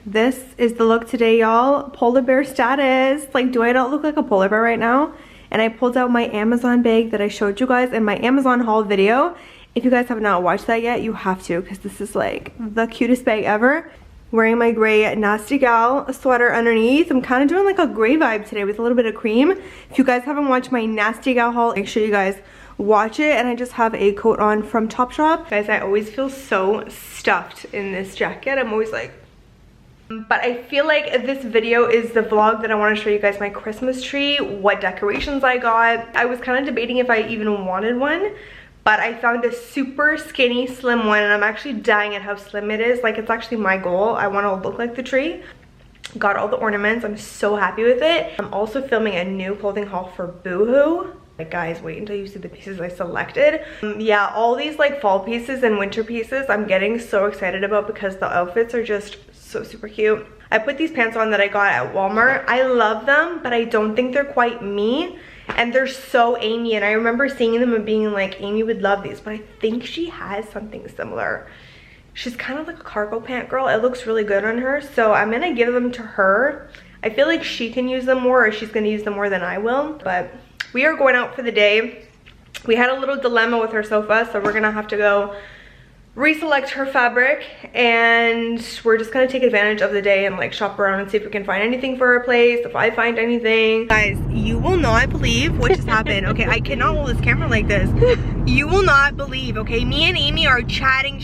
This is the look today, y'all. Polar bear status. Like, do I not look like a polar bear right now? And I pulled out my Amazon bag that I showed you guys in my Amazon haul video. If you guys have not watched that yet, you have to, because this is like the cutest bag ever. Wearing my gray Nasty Gal sweater underneath. I'm kind of doing like a gray vibe today with a little bit of cream. If you guys haven't watched my Nasty Gal haul, make sure you guys watch it. And I just have a coat on from Topshop. Guys, I always feel so stuffed in this jacket. I'm always like, but I feel like this video is the vlog that I want to show you guys my Christmas tree, what decorations I got. I was kind of debating if I even wanted one, but I found a super skinny slim one, and I'm actually dying at how slim it is. Like, it's actually my goal. I want to look like the tree. Got all the ornaments. I'm so happy with it. I'm also filming a new clothing haul for Boohoo. Like, guys, wait until you see the pieces I selected. Yeah, all these like fall pieces and winter pieces I'm getting so excited about because the outfits are just so super cute. I put these pants on that I got at Walmart. I love them, but I don't think they're quite me. And they're so Amy, and I remember seeing them and being like, Amy would love these, but I think she has something similar. She's kind of like a cargo pant girl. It looks really good on her, so I'm gonna give them to her. I feel like she can use them more, or she's gonna use them more than I will, but we are going out for the day. We had a little dilemma with her sofa, so we're gonna have to go reselect her fabric, and we're just gonna take advantage of the day and like shop around and see if we can find anything for her place, if I find anything. Guys, you will not believe what just happened. Okay, I cannot hold this camera like this. You will not believe, okay? Me and Amy are chatting.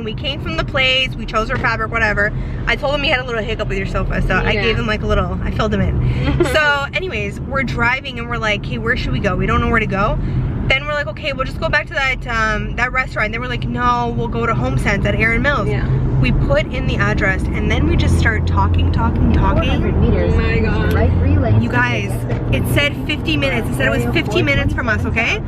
We came from the place, we chose her fabric, whatever. I told him he had a little hiccup with your sofa, so yeah. I gave him like a little, I filled him in. So anyways, we're driving and we're like, hey, where should we go? We don't know where to go. Then we're like, okay, we'll just go back to that restaurant. Then we're like, no, we'll go to Home Sense at Erin Mills. Yeah. We put in the address, and then we just start talking. 400 meters. Oh my god. Right 3 lanes. You guys, it said 50 minutes. It said it was 50 minutes from us, okay?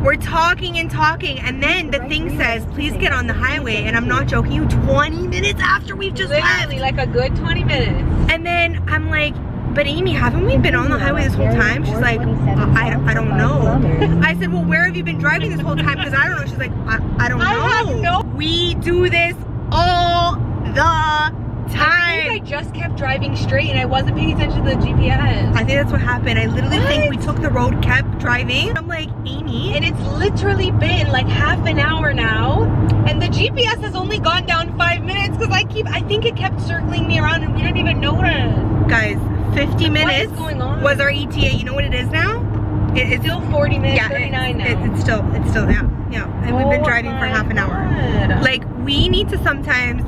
We're talking, and then the thing says, please get on the highway, and I'm not joking you, 20 minutes after we've just left. Like a good 20 minutes. And then I'm like, but Amy, haven't we been on the highway this whole time? She's like, I don't know. I said, well, where have you been driving this whole time? Because I don't know. She's like, I don't know. I have no. We do this all the time. I think I just kept driving straight and I wasn't paying attention to the GPS. I think that's what happened. I literally think we took the road, kept driving. I'm like, Amy. And it's literally been like half an hour now. And the GPS has only gone down 5 minutes because I think it kept circling me around and we didn't even notice. Guys, 50 minutes was our ETA. You know what it is now? It's still 40 minutes, yeah, 39 now. It's still, yeah. And we've been driving for half an hour. Like, we need to sometimes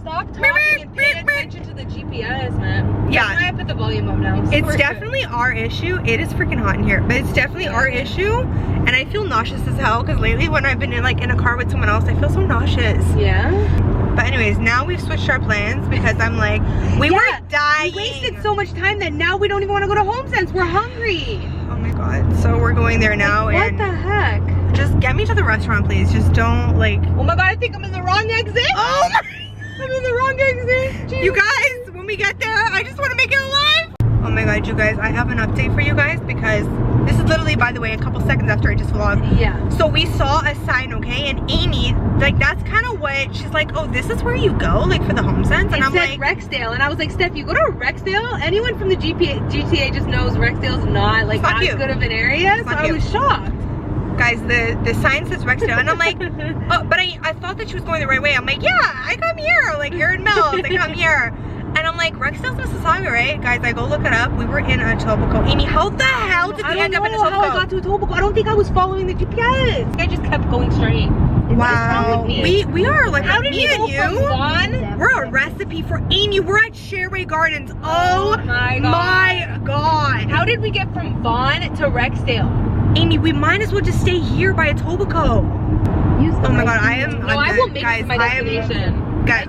stop talking and pay attention to the GPS, man. Yeah. I put the volume up now. It's definitely our issue. It is freaking hot in here, but it's definitely our issue. And I feel nauseous as hell because lately when I've been in a car with someone else, I feel so nauseous. Yeah. But anyways, now we've switched our plans because I'm like, we were dying. We wasted so much time that now we don't even want to go to Home Sense. We're hungry. Oh my god. So we're going there now. What the heck? Just get me to the restaurant, please. Just don't like. Oh my god, I think I'm in the wrong exit. Oh my. I'm in the wrong exit. Jeez. You guys, when we get there, I just want to make it alive. Oh my god, you guys, I have an update for you guys because this is literally, by the way, a couple seconds after I just vlogged. Yeah. So we saw a sign, okay, and Amy, like, that's kind of what she's like, oh, this is where you go, like, for the Home Sense. And I'm like, Rexdale, and I was like, Steph, you go to Rexdale? Anyone from the GTA just knows Rexdale's not like as good of an area, so I was shocked. Guys, the sign says Rexdale, and I'm like, oh, but I thought that she was going the right way. I'm like, yeah, I come here, like, Erin Mills, I come here. And I'm like, Rexdale's Mississauga, right? Guys, I go look it up. We were in Etobicoke. Amy, how the hell did we end up in Etobicoke? How I got to Etobicoke. I don't think I was following the GPS. I just kept going straight. Wow. We are like, how did me and you? Vaughn? We're a recipe for Amy. We're at Sherway Gardens. Oh my god. How did we get from Vaughn to Rexdale? Amy, we might as well just stay here by Etobicoke. Oh my god, I will make it to my destination. Guys,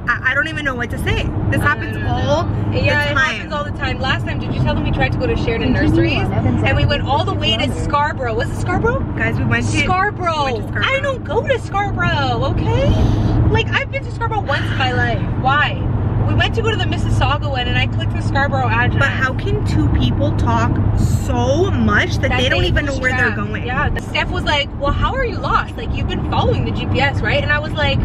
I don't even know what to say. This happens all the time. Yeah, it happens all the time. Last time, did you tell them we tried to go to Sheridan Nurseries? And we went all the way to Scarborough. Was it Scarborough? Guys, we went to Scarborough. I don't go to Scarborough, okay? Like, I've been to Scarborough once in my life. Why? We went to go to the Mississauga one and I clicked the Scarborough address. But how can two people talk so much that they don't even know where they're going? Yeah, Steph was like, well, how are you lost? Like, you've been following the GPS, right? And I was like,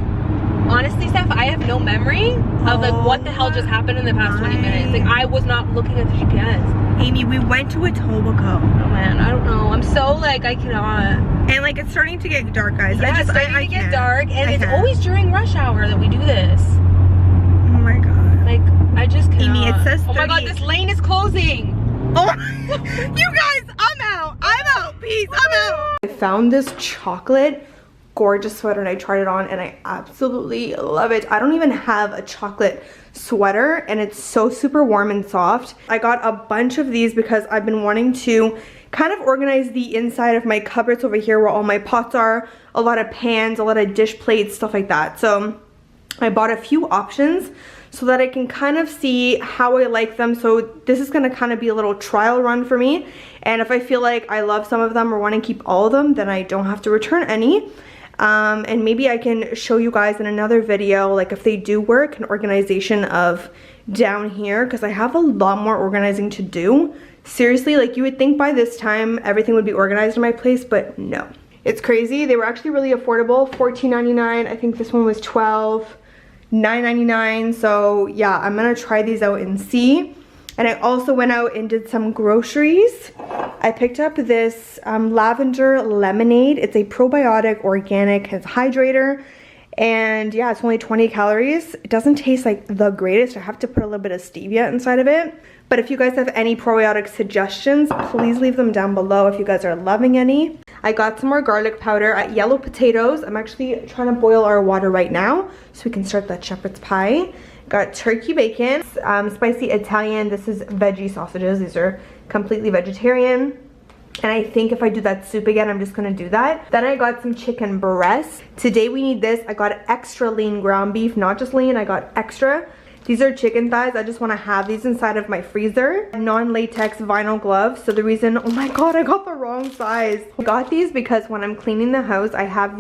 honestly, Steph, I have no memory of like what the hell just happened in the past 20 minutes. Like I was not looking at the GPS. Amy, we went to Etobicoke. Oh man, I don't know. I'm so like, I cannot. And like it's starting to get dark, guys. Yeah, it's starting to get dark, and it's can't. always during rush hour that we do this. Oh my god. Like, I just cannot. Amy, it says oh my god, this lane is closing. Oh, you guys, I'm out. I'm out. Peace. I'm out. I found this chocolate gorgeous sweater and I tried it on and I absolutely love it. I don't even have a chocolate sweater and it's so super warm and soft. I got a bunch of these because I've been wanting to kind of organize the inside of my cupboards over here where all my pots are, a lot of pans, a lot of dish plates, stuff like that. So I bought a few options so that I can kind of see how I like them. So this is gonna kind of be a little trial run for me. And if I feel like I love some of them or wanna keep all of them, then I don't have to return any. And maybe I can show you guys in another video, like if they do work, an organization of down here, because I have a lot more organizing to do. Seriously, like you would think by this time everything would be organized in my place, but no. It's crazy. They were actually really affordable, $14.99. I think this one was $9.99. So yeah, I'm gonna try these out and see. And I also went out and did some groceries. I picked up this lavender lemonade. It's a probiotic, organic, it's hydrator. And yeah, it's only 20 calories. It doesn't taste like the greatest. I have to put a little bit of stevia inside of it. But if you guys have any probiotic suggestions, please leave them down below if you guys are loving any. I got some more garlic powder at Yellow Potatoes. I'm actually trying to boil our water right now so we can start that shepherd's pie. Got turkey bacon, spicy Italian. This is veggie sausages. These are completely vegetarian. And I think if I do that soup again, I'm just gonna do that. Then I got some chicken breasts. Today we need this. I got extra lean ground beef, not just lean, I got extra. These are chicken thighs. I just wanna have these inside of my freezer. Non-latex vinyl gloves. So the reason, oh my God, I got the wrong size. I got these because when I'm cleaning the house, I have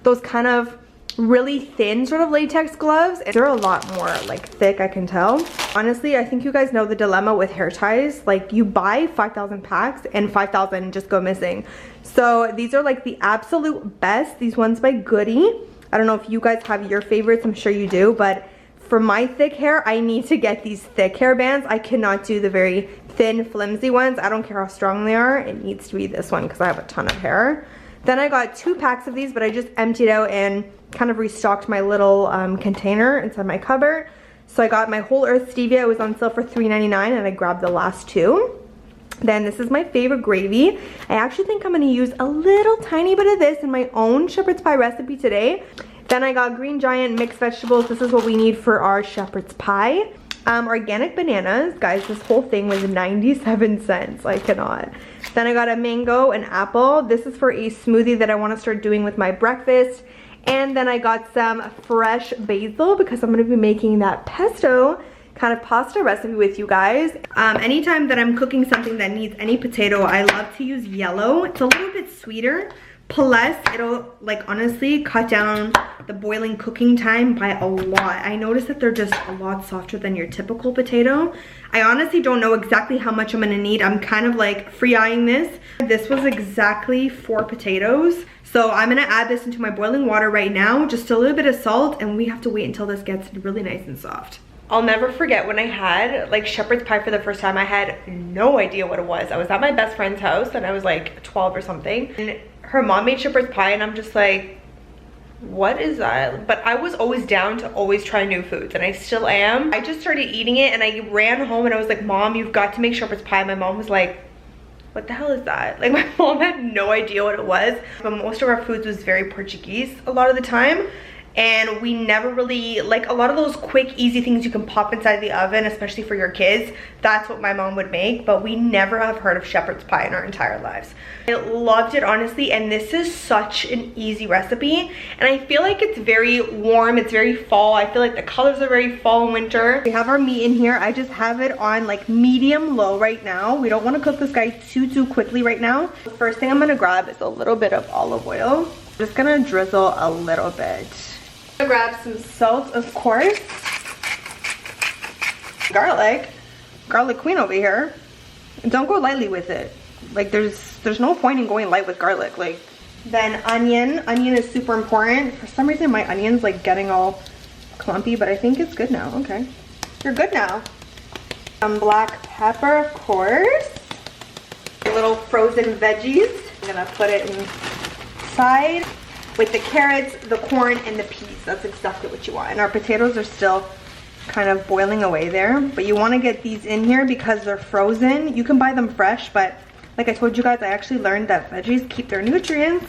those kind of really thin sort of latex gloves. They're a lot more like thick, I can tell. Honestly, I think you guys know the dilemma with hair ties. Like you buy 5,000 packs and 5,000 just go missing. So these are like the absolute best. These ones by Goody. I don't know if you guys have your favorites, I'm sure you do, but for my thick hair, I need to get these thick hair bands. I cannot do the very thin, flimsy ones. I don't care how strong they are. It needs to be this one because I have a ton of hair. Then I got 2 packs of these, but I just emptied out and kind of restocked my little container inside my cupboard. So I got my Whole Earth Stevia. It was on sale for $3.99 and I grabbed the last 2. Then this is my favorite gravy. I actually think I'm gonna use a little tiny bit of this in my own shepherd's pie recipe today. Then I got Green Giant mixed vegetables. This is what we need for our shepherd's pie. Organic bananas. Guys, this whole thing was 97 cents. I cannot. Then I got a mango and apple. This is for a smoothie that I want to start doing with my breakfast. And then I got some fresh basil because I'm going to be making that pesto kind of pasta recipe with you guys. Anytime that I'm cooking something that needs any potato, I love to use yellow. It's a little bit sweeter. Plus, it'll like honestly cut down the boiling cooking time by a lot. I noticed that they're just a lot softer than your typical potato. I honestly don't know exactly how much I'm gonna need. I'm kind of like free-eyeing this. This was exactly 4 potatoes. So I'm gonna add this into my boiling water right now, just a little bit of salt, and we have to wait until this gets really nice and soft. I'll never forget when I had like shepherd's pie for the first time. I had no idea what it was. I was at my best friend's house and I was like 12 or something. And her mom made shepherd's pie and I'm just like, what is that? But I was always down to always try new foods and I still am. I just started eating it and I ran home and I was like, Mom, you've got to make shepherd's pie. My mom was like, what the hell is that? Like my mom had no idea what it was. But most of our foods was very Portuguese a lot of the time. And we never really, like a lot of those quick, easy things you can pop inside the oven, especially for your kids, that's what my mom would make, but we never have heard of shepherd's pie in our entire lives. I loved it, honestly, and this is such an easy recipe, and I feel like it's very warm, it's very fall. I feel like the colors are very fall and winter. We have our meat in here. I just have it on like medium low right now. We don't want to cook this guy too quickly right now. The first thing I'm gonna grab is a little bit of olive oil. I'm just gonna drizzle a little bit. I'm gonna grab some salt, of course. Garlic queen over here. Don't go lightly with it. Like there's no point in going light with garlic. Like Then onion. Onion is super important. For some reason my onion's like getting all clumpy, but I think it's good now. Okay. You're good now. Some black pepper, of course. Little frozen veggies. I'm gonna put it inside with the carrots, the corn, and the peas. That's exactly what you want. And our potatoes are still kind of boiling away there, but you want to get these in here because they're frozen. You can buy them fresh, but like I told you guys, I actually learned that veggies keep their nutrients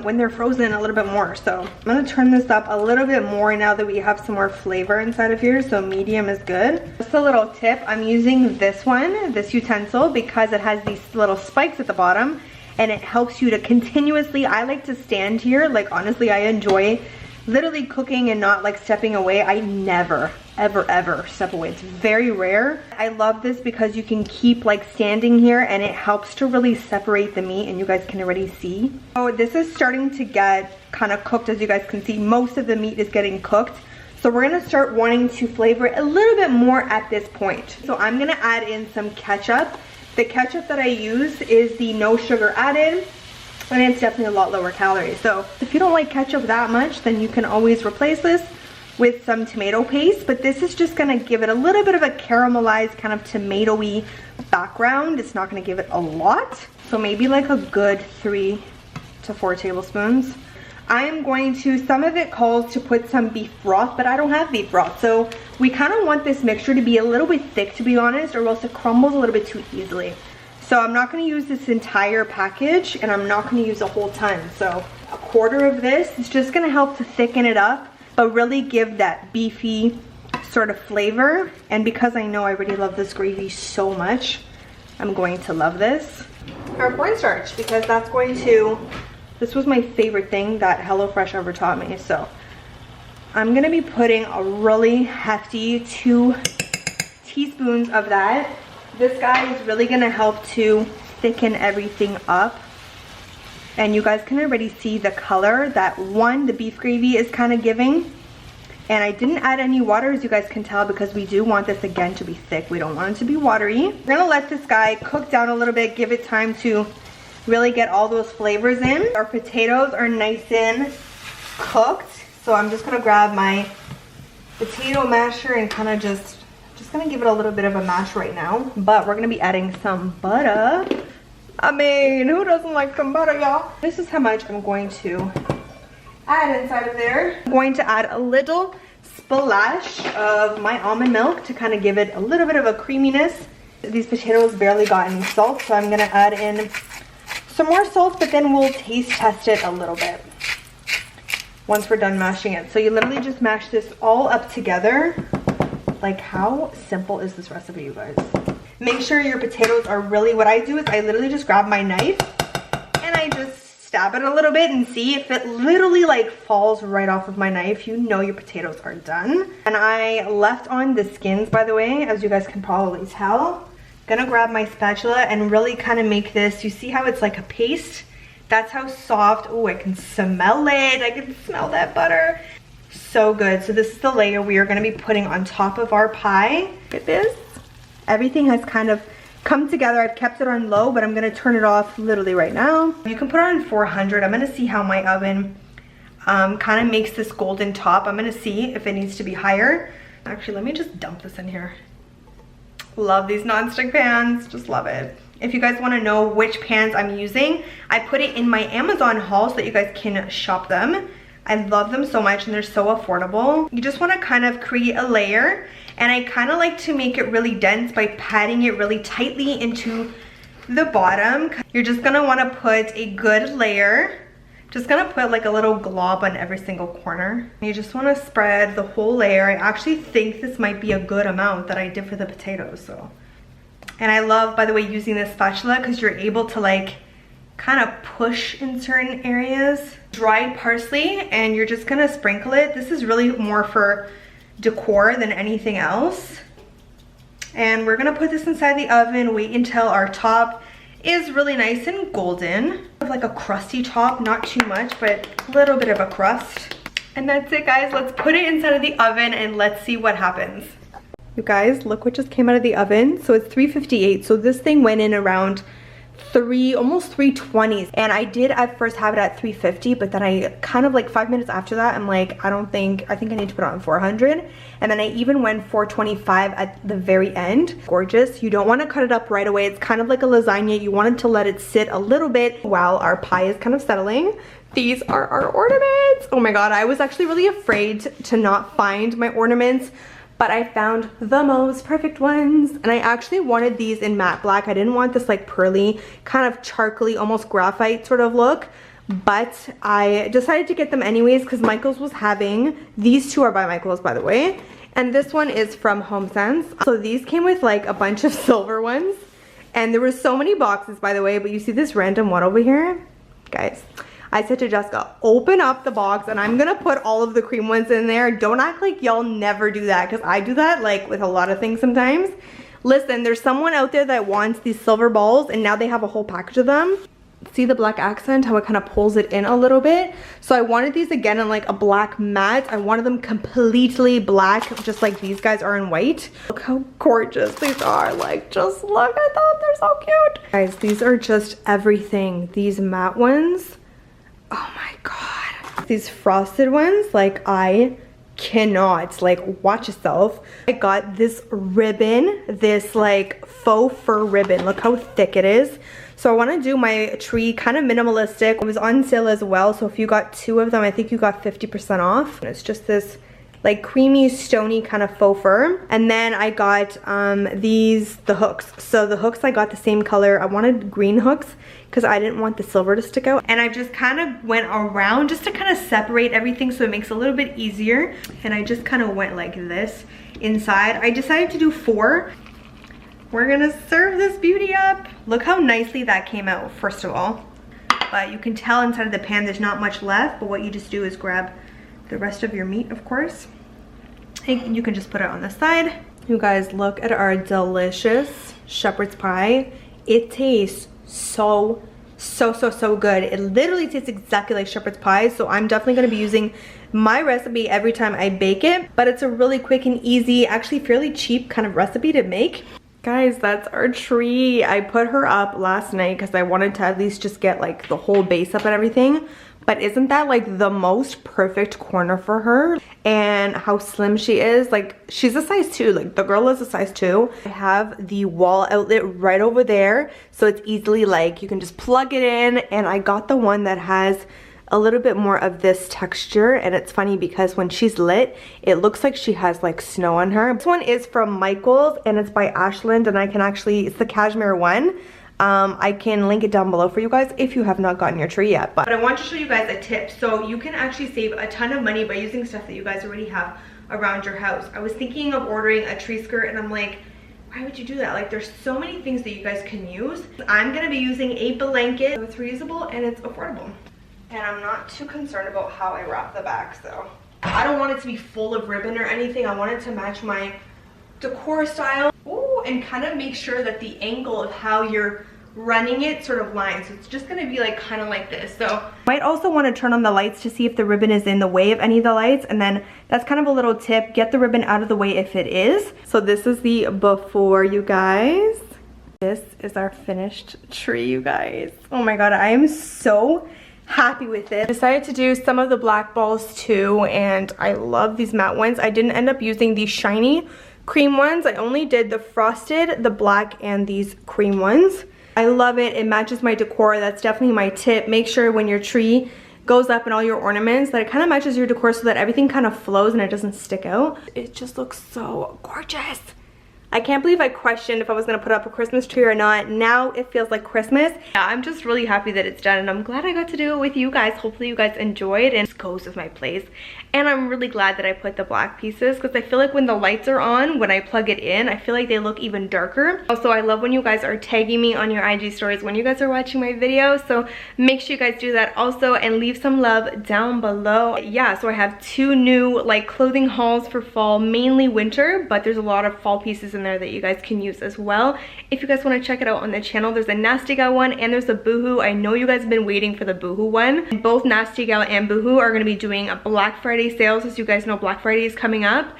when they're frozen a little bit more. So I'm going to turn this up a little bit more now that we have some more flavor inside of here. So medium is good. Just a little tip, I'm using this one, this utensil, because it has these little spikes at the bottom and it helps you to continuously, I like to stand here. Like honestly, I enjoy literally cooking and not like stepping away. I never ever step away. It's very rare. I love this because you can keep like standing here and it helps to really separate the meat, and you guys can already see. So this is starting to get kind of cooked. As you guys can see, most of the meat is getting cooked. So we're gonna start wanting to flavor it a little bit more at this point. So I'm gonna add in some ketchup. The ketchup that I use is the no sugar added, and it's definitely a lot lower calories. So if you don't like ketchup that much, then you can always replace this with some tomato paste. But this is just gonna give it a little bit of a caramelized kind of tomato-y background. It's not gonna give it a lot. So maybe like a good 3 to 4 tablespoons. I'm going to, some of it calls to put some beef broth, but I don't have beef broth. So we kind of want this mixture to be a little bit thick, to be honest, or else it crumbles a little bit too easily. So I'm not going to use this entire package, and I'm not going to use a whole ton. So a quarter of this is just going to help to thicken it up, but really give that beefy sort of flavor. And because I know I already love this gravy so much, I'm going to love this. Our cornstarch, because that's going to, this was my favorite thing that HelloFresh ever taught me. So I'm going to be putting a really hefty 2 teaspoons of that. This guy is really gonna help to thicken everything up. And you guys can already see the color that the beef gravy is kind of giving. And I didn't add any water, as you guys can tell, because we do want this again to be thick. We don't want it to be watery. We're gonna let this guy cook down a little bit, give it time to really get all those flavors in. Our potatoes are nice and cooked. So I'm just gonna grab my potato masher and kind of just gonna give it a little bit of a mash right now, but we're gonna be adding some butter. I mean, who doesn't like some butter, y'all? This is how much I'm going to add inside of there. I'm going to add a little splash of my almond milk to kind of give it a little bit of a creaminess. These potatoes barely got any salt, so I'm gonna add in some more salt, but then we'll taste test it a little bit once we're done mashing it. So you literally just mash this all up together. Like, how simple is this recipe, you guys? Make sure your potatoes are really, what I do is I literally just grab my knife and I just stab it a little bit and see if it literally like falls right off of my knife. You know your potatoes are done. And I left on the skins, by the way, as you guys can probably tell. Gonna grab my spatula and really kind of make this, you see how it's like a paste? That's how soft. Oh, I can smell it. I can smell that butter. So good. So this is the layer we are going to be putting on top of our pie. Look at this. Everything has kind of come together. I've kept it on low, but I'm going to turn it off literally right now. You can put it on 400. I'm going to see how my oven kind of makes this golden top. I'm going to see if it needs to be higher. Actually, let me just dump this in here. Love these nonstick pans. Just love it. If you guys want to know which pans I'm using, I put it in my Amazon haul so that you guys can shop them. I love them so much and they're so affordable. You just want to kind of create a layer, and I kind of like to make it really dense by patting it really tightly into the bottom. You're just going to want to put a good layer. Just going to put like a little glob on every single corner. You just want to spread the whole layer. I actually think this might be a good amount that I did for the potatoes. So, and I love, by the way, using this spatula because you're able to like kind of push in certain areas. Dried parsley, and you're just gonna sprinkle it. This is really more for decor than anything else. And we're gonna put this inside the oven, wait until our top is really nice and golden. Like a crusty top, not too much, but a little bit of a crust. And that's it, guys. Let's put it inside of the oven and let's see what happens. You guys, look what just came out of the oven. So it's 358, so this thing went in around almost 320s, and I did at first have it at 350, but then I kind of like 5 minutes after that, I'm like, I think I need to put it on 400, and then I even went 425 at the very end. Gorgeous. You don't want to cut it up right away. It's kind of like a lasagna. You wanted to let it sit a little bit while our pie is kind of settling. These are our ornaments. Oh my god, I was actually really afraid to not find my ornaments, but I found the most perfect ones. And I actually wanted these in matte black. I didn't want this like pearly, kind of charcoaly, almost graphite sort of look. But I decided to get them anyways because Michaels was having, these two are by Michaels, by the way. And this one is from HomeSense. So these came with like a bunch of silver ones. And there were so many boxes, by the way, but you see this random one over here? Guys, I said to Jessica, open up the box and I'm gonna put all of the cream ones in there. Don't act like y'all never do that, because I do that like with a lot of things sometimes. Listen, there's someone out there that wants these silver balls and now they have a whole package of them. See the black accent, how it kind of pulls it in a little bit? So I wanted these again in like a black matte. I wanted them completely black, just like these guys are in white. Look how gorgeous these are. Like, just look at them, they're so cute. Guys, these are just everything. These matte ones, oh my god. These frosted ones, like I cannot, like, watch yourself. I got this ribbon, this like faux fur ribbon. Look how thick it is. So I want to do my tree kind of minimalistic. It was on sale as well, so if you got 2 of them, I think you got 50% off. And it's just this like creamy, stony kind of faux fur. And then I got the hooks. So the hooks, I got the same color. I wanted green hooks because I didn't want the silver to stick out. And I just kind of went around just to kind of separate everything so it makes it a little bit easier. And I just kind of went like this inside. I decided to do 4. We're gonna serve this beauty up. Look how nicely that came out, first of all. But you can tell inside of the pan there's not much left, but what you just do is grab the rest of your meat, of course. You can just put it on the side. You guys, look at our delicious shepherd's pie. It tastes so good. It literally tastes exactly like shepherd's pie, so I'm definitely going to be using my recipe every time I bake it. But it's a really quick and easy, actually fairly cheap kind of recipe to make. Guys, that's our tree. I put her up last night because I wanted to at least just get like the whole base up and everything. But isn't that like the most perfect corner for her? And how slim she is. Like, she's a size 2. Like, the girl is a size 2. I have the wall outlet right over there, so it's easily like you can just plug it in. And I got the one that has a little bit more of this texture, and it's funny because when she's lit, it looks like she has like snow on her. This one is from Michaels and it's by Ashland, and I can actually, it's the cashmere one. I can link it down below for you guys if you have not gotten your tree yet. But I want to show you guys a tip. So you can actually save a ton of money by using stuff that you guys already have around your house. I was thinking of ordering a tree skirt and I'm like, why would you do that? Like, there's so many things that you guys can use. I'm gonna be using a blanket. So it's reusable and it's affordable. And I'm not too concerned about how I wrap the back, so. I don't want it to be full of ribbon or anything. I want it to match my decor style. Ooh, and kind of make sure that the angle of how you're running it sort of lines. So it's just gonna be like kind of like this. So might also want to turn on the lights to see if the ribbon is in the way of any of the lights. And then that's kind of a little tip. Get the ribbon out of the way if it is. So this is the before, you guys. This is our finished tree, you guys. Oh my god, I am so happy with it. I decided to do some of the black balls too, and I love these matte ones. I didn't end up using these shiny cream ones. I only did the frosted, the black, and these cream ones. I love it. It matches my decor. That's definitely my tip. Make sure when your tree goes up and all your ornaments that it kind of matches your decor so that everything kind of flows and it doesn't stick out. It just looks so gorgeous. I can't believe I questioned if I was gonna put up a Christmas tree or not. Now it feels like Christmas. Yeah, I'm just really happy that it's done, and I'm glad I got to do it with you guys. Hopefully you guys enjoyed, and it goes with my place. And I'm really glad that I put the black pieces because I feel like when the lights are on, when I plug it in, I feel like they look even darker. Also, I love when you guys are tagging me on your IG stories when you guys are watching my videos, so make sure you guys do that also, and leave some love down below. Yeah, so I have 2 new like clothing hauls for fall, mainly winter, but there's a lot of fall pieces in there that you guys can use as well. If you guys want to check it out on the channel, there's a Nasty Gal one and there's a Boohoo. I know you guys have been waiting for the Boohoo one. Both Nasty Gal and Boohoo are going to be doing a Black Friday sales. As you guys know, Black Friday is coming up.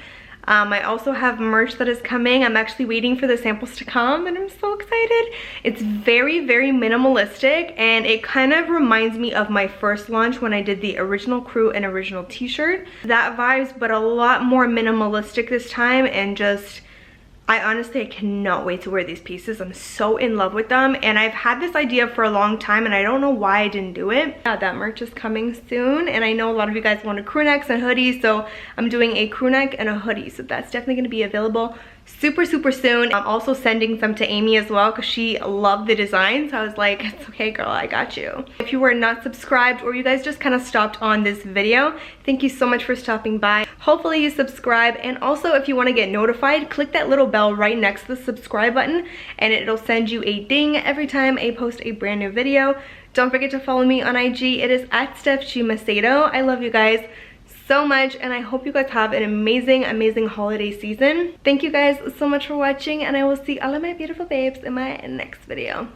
I also have merch that is coming. I'm actually waiting for the samples to come and I'm so excited. It's very, very minimalistic and it kind of reminds me of my first launch when I did the original crew and original t-shirt. That vibes, but a lot more minimalistic this time, and just I honestly cannot wait to wear these pieces. I'm so in love with them and I've had this idea for a long time and I don't know why I didn't do it. Yeah, that merch is coming soon and I know a lot of you guys wanted crew necks and hoodies, so I'm doing a crew neck and a hoodie, so that's definitely going to be available super soon. I'm also sending some to Amy as well because she loved the design, so I was like, it's okay girl, I got you. If you were not subscribed or you guys just kind of stopped on this video, thank you so much for stopping by. Hopefully you subscribe, and also if you want to get notified, click that little bell right next to the subscribe button and it'll send you a ding every time I post a brand new video. Don't forget to follow me on IG. It is at Macedo. I love you guys so much and I hope you guys have an amazing holiday season. Thank you guys so much for watching and I will see all of my beautiful babes in my next video.